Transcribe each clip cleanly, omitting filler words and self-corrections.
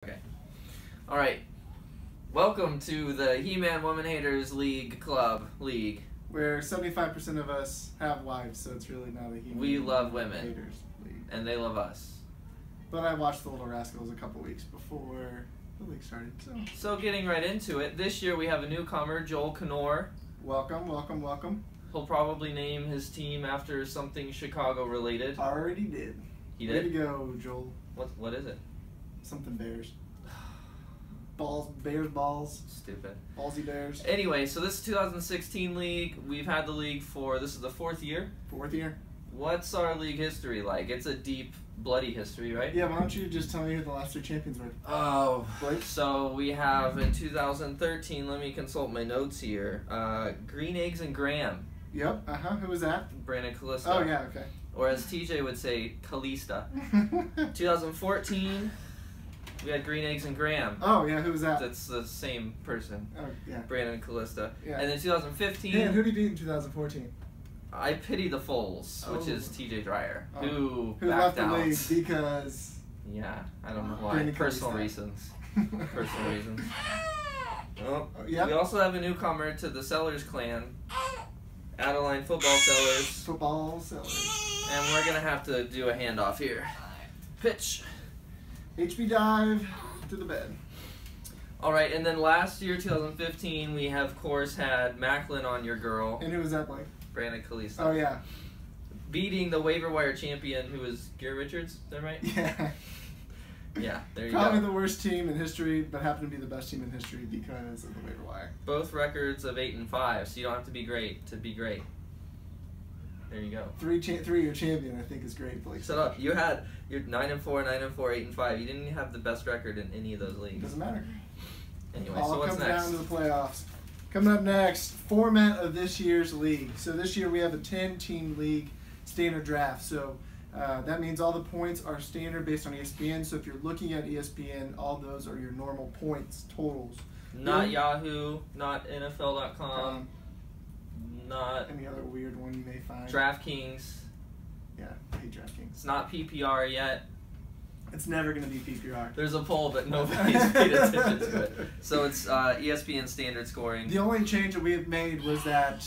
Okay. All right. Welcome to the He-Man Woman Haters League League. Where 75% of us have wives, so it's really not a He-Man. We love women. Haters League. And they love us. But I watched The Little Rascals a couple weeks before the league started, So getting right into it, this year we have a newcomer, Joel Knorr. welcome, welcome, welcome. He'll probably name his team after something Chicago related. Already did. He Way did? to go, Joel. What is it? Something Bears. Bears balls. Stupid. Ballsy Bears. Anyway, so this is 2016 league. We've had the league this is the 4th year. 4th year. What's our league history like? It's a deep, bloody history, right? Yeah, why don't you just tell me who the last 3 champions were? Oh, Blake? so we have in 2013, let me consult my notes here, Green Eggs and Graham, Yep, Who was that? Brandon Callista. Oh, yeah, okay. Or as TJ would say, Callista. 2014, we had Green Eggs and Graham. Oh, yeah, who was that? That's the same person, Oh, yeah. Brandon Callista. Yeah. And then 2015, Man, who did he beat in 2014? I Pity the Foals, which Oh. is TJ Dryer, Oh. who left backed the out. league because... Yeah, I don't know why. Brandon Personal Callista. reasons. Personal reasons. Oh, Yep. We also have a newcomer to the Sellers clan, Adeline Football Sellers, Football sellers. and we're gonna have to do a handoff here. Pitch. HB dive to the bed. All right, and then last year, 2015, we have, of course, had Macklin on your girl, And who was that, Blake? Brandon Callista, Oh, yeah. beating the waiver wire champion, who was Garrett Richards. Is that right? Yeah. Yeah, there you Probably go. the worst team in history, but happened to be the best team in history because of the waiver wire. Both records of 8-5, so you don't have to be great to be great. There you go. 3-year champion, I think, is great, Blake. Shut up. You're 9-4, 9-4, 8-5. You didn't have the best record in any of those leagues. Doesn't matter. Anyway, All so what's comes next? down to the playoffs. Coming up next, format of this year's league. So this year we have a 10-team league standard draft. So that means all the points are standard based on ESPN. So if you're looking at ESPN, all those are your normal points totals. Not Yahoo, not NFL.com, not Any other weird one you may find. DraftKings. Yeah, I hate DraftKings. It's not PPR yet. It's never going to be PPR. There's a poll, but nobody's paid attention to it. So it's ESPN standard scoring. The only change that we have made was that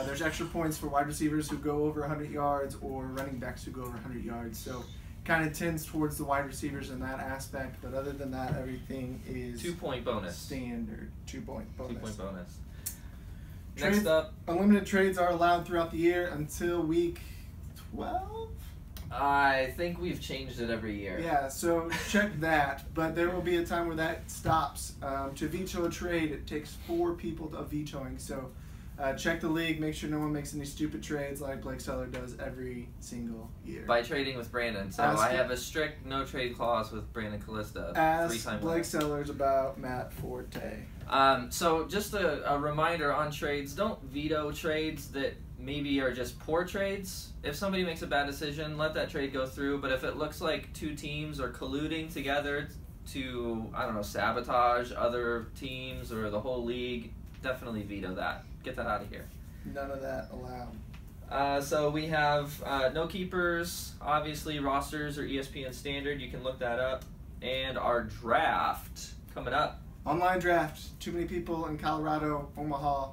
there's extra points for wide receivers who go over 100 yards or running backs who go over 100 yards. So kind of tends towards the wide receivers in that aspect. But other than that, everything is 2-point bonus. standard. 2-point bonus. 2-point bonus. Trades, Next up, unlimited trades are allowed throughout the year until week 12? I think we've changed it every year. Yeah, so check that. But there will be a time where that stops. To veto a trade, it takes 4 people of vetoing. So check the league, make sure no one makes any stupid trades like Blake Seller does every single year. By trading with Brandon. So I have a strict no trade clause with Brandon Callista. Ask 3-time Blake winner. Sellers about Matt Forte. So just a reminder on trades, don't veto trades that maybe are just poor trades. If somebody makes a bad decision, let that trade go through. But if it looks like 2 teams are colluding together to, I don't know, sabotage other teams or the whole league, definitely veto that. Get that out of here. None of that allowed. So we have no keepers, obviously rosters are ESPN standard. You can look that up. And our draft coming up. Online draft. Too many people in Colorado, Omaha,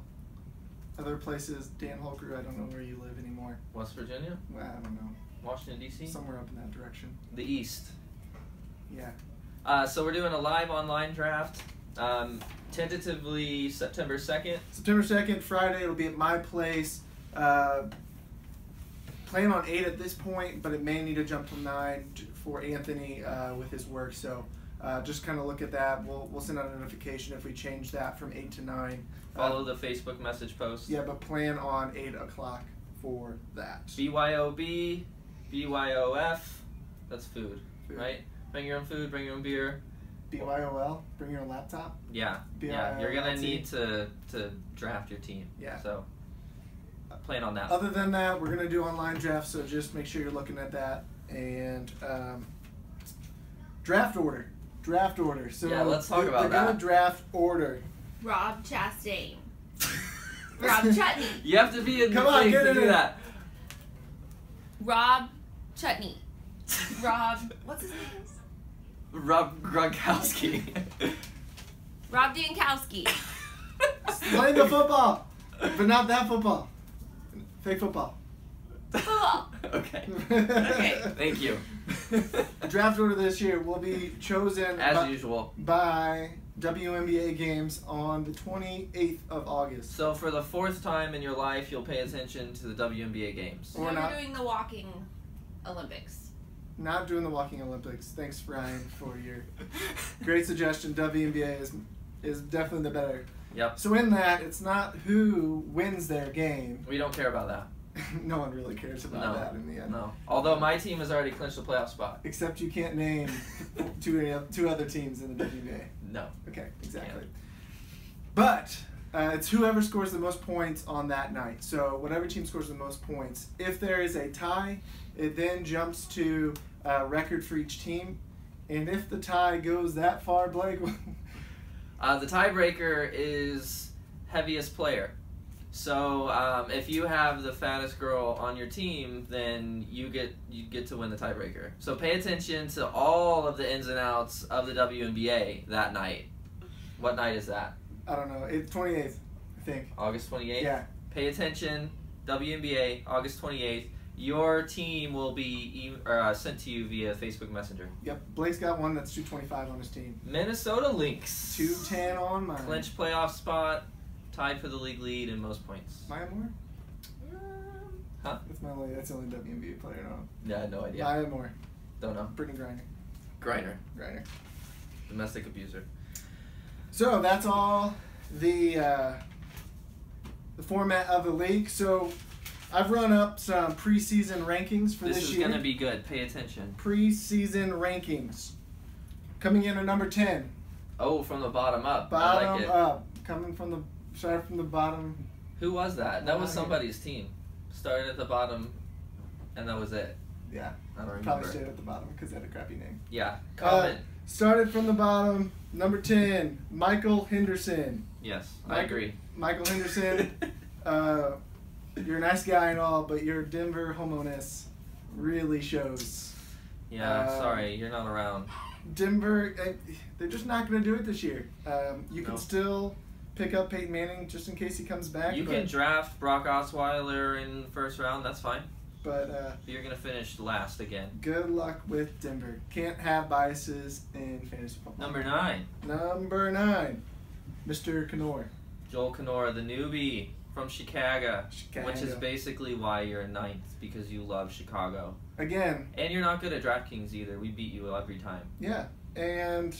other places. Dan Holker, I don't know where you live anymore. West Virginia? Well, I don't know. Washington, D.C.? Somewhere up in that direction. The East. Yeah. So we're doing a live online draft. Tentatively September 2nd. September 2nd, Friday. It'll be at my place. Plan on 8 at this point, but it may need to jump to 9 for Anthony with his work. So just kind of look at that. We'll send out a notification if we change that from 8 to 9. Follow the Facebook message post. Yeah, but plan on 8 o'clock for that. BYOB, BYOF, that's food, Food. right? Bring your own food, bring your own beer. BYOL, bring your own laptop. Yeah, yeah. You're going to need to draft your team. Yeah. So plan on that. Other than that, we're going to do online drafts, so just make sure you're looking at that. And draft order. Draft order. So Yeah, let's talk about We're that. going to draft order. Rob Chastain. Rob Chutney. You have to be in Come the on, thing get to it do in. that. Rob Chutney. Rob, what's his name? Rob Gronkowski. Rob Gronkowski. Play the football, but not that football. Fake football. Football. Okay. Okay. Thank you. Draft order this year will be chosen As usual. by WNBA games on the 28th of August. So for the 4th time in your life, you'll pay attention to the WNBA games. Or We're not. doing the walking Olympics. Not doing the walking Olympics. Thanks, Ryan, for your great suggestion. WNBA is definitely the better. Yep. So in that, it's not who wins their game. We don't care about that. No one really cares about that in the end. No. Although my team has already clinched a playoff spot. Except you can't name two other teams in the WNBA. No. Okay, exactly. But it's whoever scores the most points on that night. So whatever team scores the most points. If there is a tie, it then jumps to record for each team. And if the tie goes that far, Blake... The tiebreaker is heaviest player. So if you have the fattest girl on your team, then you get to win the tiebreaker. So pay attention to all of the ins and outs of the WNBA that night. What night is that? I don't know. It's 28th, I think. August 28th? Yeah. Pay attention. WNBA, August 28th. Your team will be sent to you via Facebook Messenger. Yep. Blake's got one that's 225 on his team. Minnesota Lynx. 210 on mine. Clinch playoff spot. Tied for the league lead in most points. Maya Moore? Huh? That's the only WNBA player I know. Yeah, no idea. Maya Moore. Don't know. Brittany Griner. Griner. Domestic abuser. So that's all the format of the league. So I've run up some preseason rankings for this This is year. going to be good. Pay attention. Preseason rankings. Coming in at number 10. Oh, from the bottom up. I Bottom like it. up. Coming from the start from the bottom. Who was that? That was somebody's team. Started at the bottom, and that was it. Yeah. I don't remember. Probably stayed at the bottom because they had a crappy name. Yeah. Comment. Started from the bottom. Number 10, Michael Henderson. Yes, I agree. Michael Henderson, you're a nice guy and all, but your Denver homo-ness really shows. Yeah, sorry, you're not around. Denver, they're just not going to do it this year. You can No. still pick up Peyton Manning just in case he comes back. You can draft Brock Osweiler in the first round, that's fine. But You're going to finish last again. good luck with Denver. Can't have biases in fantasy football. Number 9, Number 9, Mr. Knorr. Joel Kenora, the newbie from Chicago, Chicago. which is basically why you're 9th, because you love Chicago. Again, And you're not good at DraftKings either. We beat you every time. yeah. And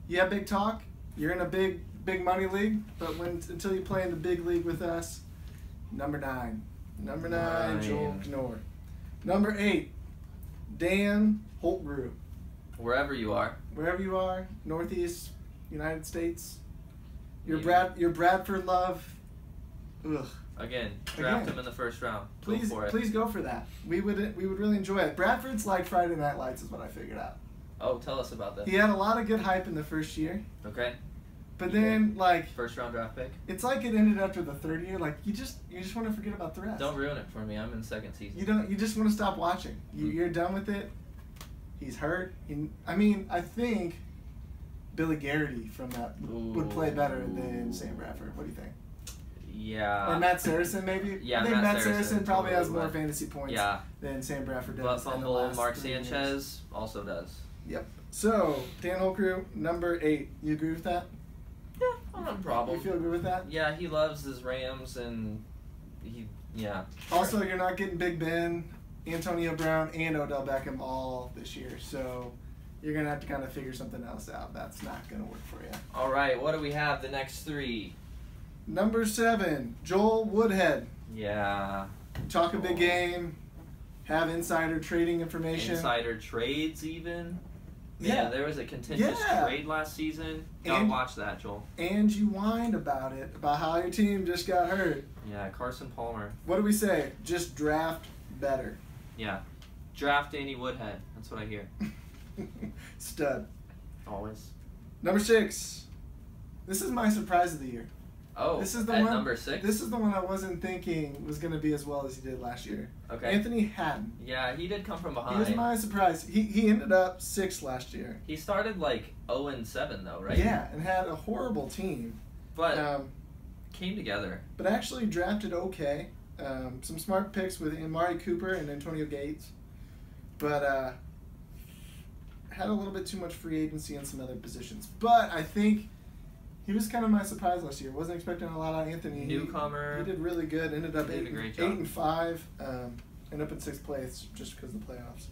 you have big talk. You're in a big money league, but until you play in the big league with us, number 9. Number 9, Joel Knorr. Number 8, Dan Holtgrew. Wherever you are. Wherever you are, Northeast United States. Your Maybe. Bradford love. Ugh. Again, draft Again. him in the first round. Please, Go for it. please go for that. We would really enjoy it. Bradford's like Friday Night Lights, is what I figured out. Oh, tell us about that. He had a lot of good hype in the first year, Okay. but then like First round draft pick. it's like it ended after the third year. Like you just want to forget about the rest. Don't ruin it for me. I'm in second season. You just want to stop watching. You're done with it. He's hurt. I think Billy Garrity from that would play better than Sam Bradford. What do you think? Yeah. Or Matt Saracen, maybe? Yeah, I think Matt Matt Saracen Saracen probably has totally more would. fantasy points Yeah. than Sam Bradford does. Butt in the fumble, last Mark 3 years. Sanchez also does. Yep. So, Dan Holcrew, number 8. You agree with that? Yeah, I don't have a problem. You feel good with that? Yeah, he loves his Rams and yeah. Also, you're not getting Big Ben, Antonio Brown, and Odell Beckham all this year, so you're going to have to kind of figure something else out. That's not going to work for you. All right, what do we have the next 3? Number 7, Joel Woodhead. Yeah. Talk a big game, have insider trading information. Insider trades even. Yeah. There was a contentious Yeah. trade last season. Gotta And- watch that, Joel. And you whined about it, about how your team just got hurt. Yeah, Carson Palmer. What do we say? Just draft better. Yeah. Draft Danny Woodhead. That's what I hear. Stud. Always. Number 6. This is my surprise of the year. Oh, This is the at one. number 6? This is the one I wasn't thinking was going to be as well as he did last year. Okay. Anthony Hatton. Yeah, he did come from He behind. was my surprise. He ended up 6th last year. He started like 0-7 though, right? Yeah, and had a horrible team. But came together. But actually drafted okay. Some smart picks with Amari Cooper and Antonio Gates. But had a little bit too much free agency in some other positions. But I think he was kind of my surprise last year. Wasn't expecting a lot out of Anthony. Newcomer. He did really good. Ended up Did a 8 great job. and 5. Ended up in 6th place just because of the playoffs.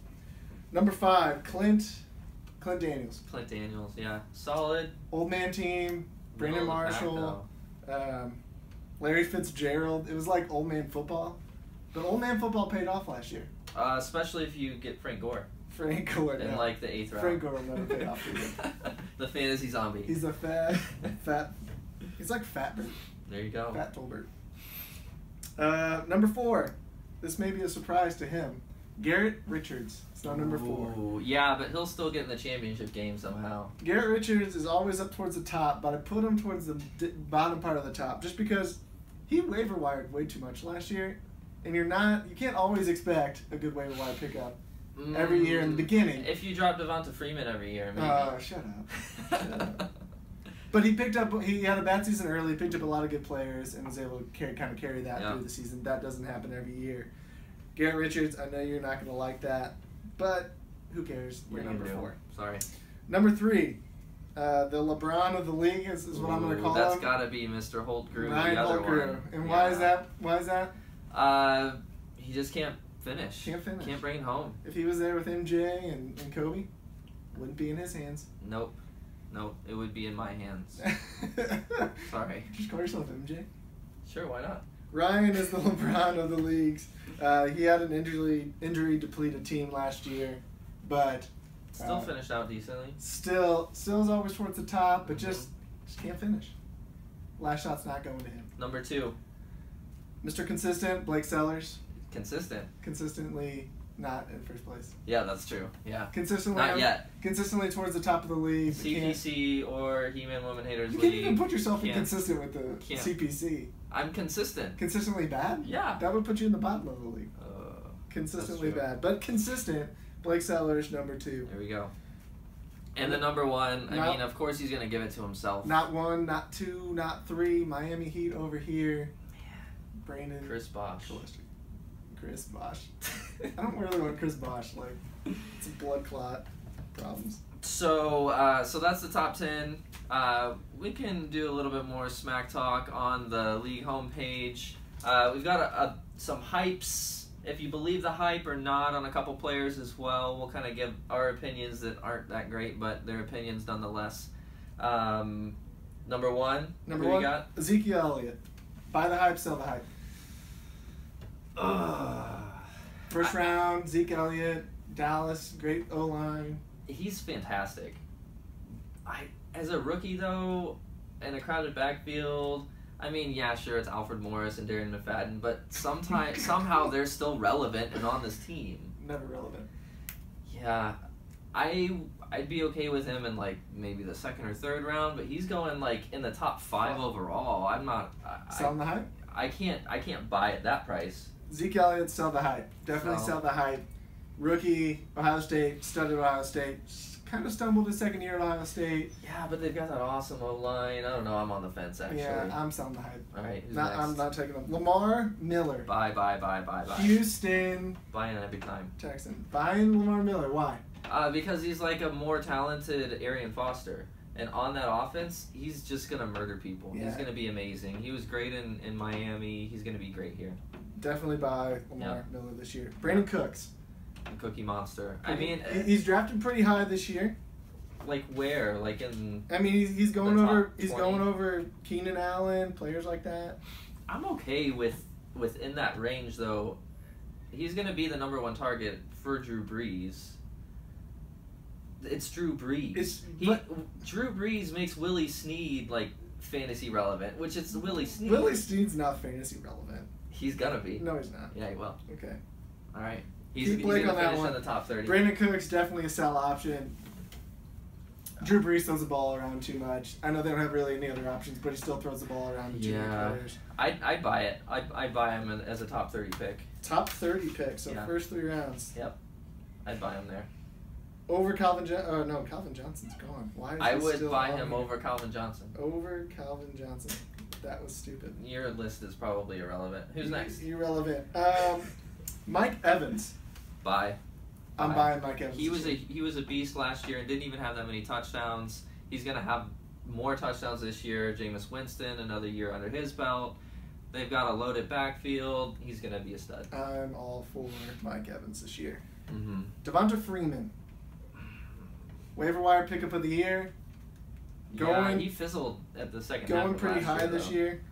Number 5, Clint Daniels. Clint Daniels, yeah. Solid. Old man team. Brandon Middle of the pack, Marshall. though. Larry Fitzgerald. It was like old man football. But old man football paid off last year. Especially if you get Frank Gore Frank Gore. in no. like the 8th round. Frank Gore will never pay off for you. The fantasy zombie. He's a fat. He's like Fatbird. There you go. Fat Tolbert. Number 4. This may be a surprise to him. Garrett Richards. It's now number 4. Ooh, yeah, but he'll still get in the championship game somehow. Garrett Richards is always up towards the top, but I put him towards the bottom part of the top just because he waiver wired way too much last year, and you can't always expect a good waiver wire pickup every year in the beginning. If you drop Devonta Freeman every year, maybe. Shut up. Shut up. But he had a bad season early, picked up a lot of good players, and was able to carry that Yeah. through the season. That doesn't happen every year. Garrett Richards, I know you're not going to like that, but who cares? What You're are you number gonna do? 4. Sorry. Number 3, the LeBron of the league is what I'm going to call That's him. got to be Mr. Holtgrew, Ryan the other Holtgrew. one. And Yeah. why is that? Why is that? He just can't finish. Can't finish. Can't bring it home. If he was there with MJ and Kobe, wouldn't be in his hands. Nope. It would be in my hands. Sorry. Just call yourself MJ. Sure, why not? Ryan is the LeBron of the leagues. He had an injury depleted team last year, but Still finished out decently. still is always towards the top, but just can't finish. Last shot's not going to him. Number 2, Mr. Consistent, Blake Sellers, consistent. consistently not in first place. Yeah, that's true. Yeah. Consistently Not yet. Consistently towards the top of the league. but can't- CPC or He-Man Woman Haters You can't League. even put yourself Can't. inconsistent with the Can't. CPC. I'm consistent. Consistently bad? Yeah. That would put you in the bottom of the league. Consistently That's true. bad. But consistent, Blake Sellers, number 2. There we go. And the number 1, I Not- mean, of course he's going to give it to himself. Not 1, not 2, not 3. Miami Heat over here. Brandon. Chris Bosh. Chris Bosh. I don't really want Chris Bosh. Like, it's a blood clot problems. So that's the top 10. We can do a little bit more smack talk on the league homepage. We've got some hypes, if you believe the hype or not, on a couple players as well. We'll kind of give our opinions that aren't that great, but they're opinions nonetheless. Number 1, Number who 1, you got? Ezekiel Elliott. Buy the hype, sell the hype. First round, Zeke Elliott, Dallas, great O-line. He's fantastic. As a rookie though, in a crowded backfield, I mean, yeah, sure, it's Alfred Morris and Darren McFadden, but somehow they're still relevant and on this team. Never relevant. Yeah, I'd be okay with him in like maybe the 2nd or 3rd round, but he's going like in the top 5 overall. I'm not. Selling the hype? I can't buy at that price. Zeke Elliott, sell the hype. Definitely So- sell the hype. Rookie, Ohio State, studied Ohio State. Kind of stumbled his 2nd year at Ohio State. Yeah, but they've got that awesome O-line. I don't know. I'm on the fence actually. Yeah, I'm selling the hype. All right, who's I'm next? not taking him. Lamar Miller. Bye. Houston Buying it every time. Texan. Buying Lamar Miller. Why? Because he's like a more talented Arian Foster. And on that offense, he's just going to murder people. He's Yeah. going to be amazing. He was great in Miami. He's going to be great here. Definitely buy Lamar Miller this year. Brandon Cooks. The Cookie Monster. I mean, he's drafted pretty high this year. like where? Like in... I mean, he's going The top over. He's 20. going over Keenan Allen, players like that. I'm okay within that range, though. He's going to be the number 1 target for Drew Brees. It's Drew Brees. Drew Brees makes Willie Snead, like, fantasy relevant, which is Willie Snead. Willie Snead's not fantasy relevant. He's gonna be. No, he's not. Yeah, he will. Okay. All right. He's Keep Blake gonna on that finish one. in the top 30. Brandon Cooks definitely a sell option. Drew Brees throws the ball around too much. I know they don't have really any other options, but he still throws the ball around to too many Yeah. players. I'd buy it. I'd buy him as a top 30 pick. Top 30 pick, so Yeah. first 3 rounds. I'd buy him there. Over Calvin Johnson. Oh, no, Calvin Johnson's gone. Why is I he would still buy on him here? over Calvin Johnson. Over Calvin Johnson. That was stupid. Your list is probably irrelevant. Who's next? Irrelevant. Mike Evans. Buy. I'm Buy. buying Mike Evans. He was a beast last year and didn't even have that many touchdowns. He's gonna have more touchdowns this year. Jameis Winston, another year under his belt. They've got a loaded backfield. He's gonna be a stud. I'm all for Mike Evans this year. Mm-hmm. Devonta Freeman. Waiver wire pickup of the year. Yeah, Going- he fizzled at the second half Going of pretty last high this though. year.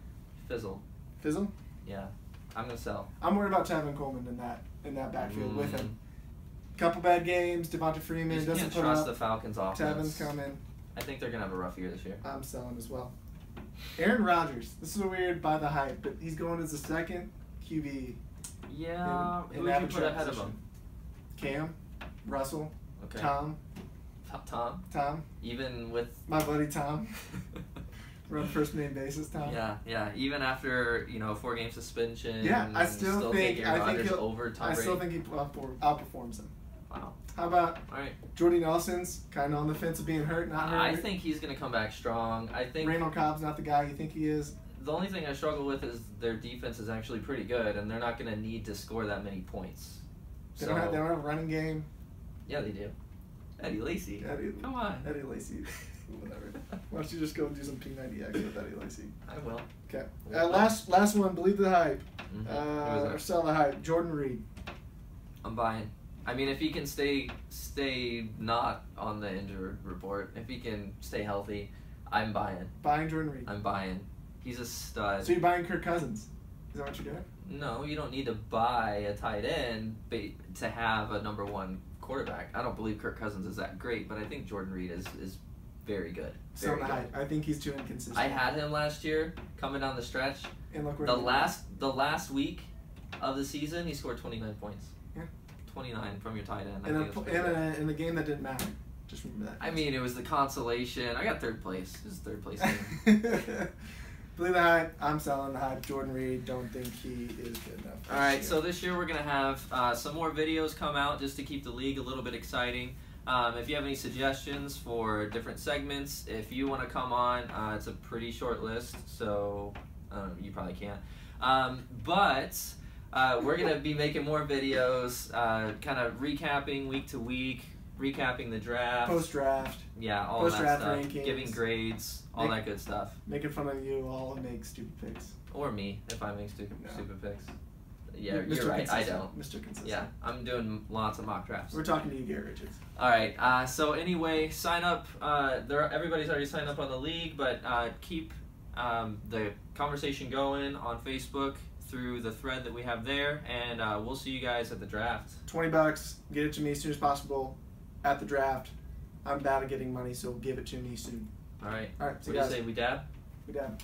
Fizzle. Fizzle. Yeah, I'm gonna sell. I'm worried about Tevin Coleman in that backfield with him. Mm. Couple bad games. Devonta You Freeman just doesn't can't put trust up. the Falcons offense. Tevin's coming. I think they're gonna have a rough year this year. I'm selling as well. Aaron Rodgers. This is a weird by the hype, but he's going as the second QB. Yeah, in who would you average put ahead of position. him? Cam, Russell, Okay. Tom, Tom. Even with my buddy Tom. We're on first name basis, Tom. Yeah. Even after 4-game suspension. Yeah, I still think- taking I think Rodgers he'll- over Tom I Brady. still think he outperforms him. Wow. How about All right. Jordy Nelson's kind of on the fence of being hurt, not hurt? I think he's gonna come back strong. I think Randall Cobb's not the guy you think he is. the only thing I struggle with is their defense is actually pretty good, and they're not gonna need to score that many points. They So don't have a running game. yeah, they do. Eddie Lacy. Come on. Eddie Lacy. Whatever. Why don't you just go do some P90X with Eddie Lacy? I will. Okay. Last one. Believe the hype. Mhm. Who is Or that? sell the hype. Jordan Reed. I'm buying. I mean, if he can stay not on the injured report, if he can stay healthy, I'm buying. Buying Jordan Reed. I'm buying. He's a stud. So you're buying Kirk Cousins. Is that what you're doing? No, you don't need to buy a tight end to have a number one quarterback. I don't believe Kirk Cousins is that great, but I think Jordan Reed is very good. Sell Very the good. hype. I think he's too inconsistent. I had him last year coming down the stretch. And look where The he is. last week of the season, he scored 29 points. Yeah. 29 from your tight end. I think it's pretty good. In a game that didn't matter. Just remember that. I mean, it was the consolation. I got third place. It was third place team. Believe the hype. I'm selling the hype. Jordan Reed. Don't think he is good enough. All right, so this year we're going to have some more videos come out just to keep the league a little bit exciting. If you have any suggestions for different segments, if you want to come on, it's a pretty short list, so you probably can't. But we're going to be making more videos, kind of recapping week to week, recapping the draft. Post draft. Yeah, all that Post-draft stuff. rankings. Giving grades, all that good stuff. Making fun of you all and make stupid picks. Or me, if I make stupid picks. Yeah, Mr. you're right, I Consistent. don't. Mr. Consistent. Yeah, I'm doing lots of mock drafts. We're talking to you, Garrett Richards. All right. So anyway, sign up. Everybody's already signed up on the league, but keep the conversation going on Facebook through the thread that we have there, and we'll see you guys at the draft. $20. Get it to me as soon as possible at the draft. I'm bad at getting money, so give it to me soon. All right. All right. See What you do you guys. say? We dab? We dab.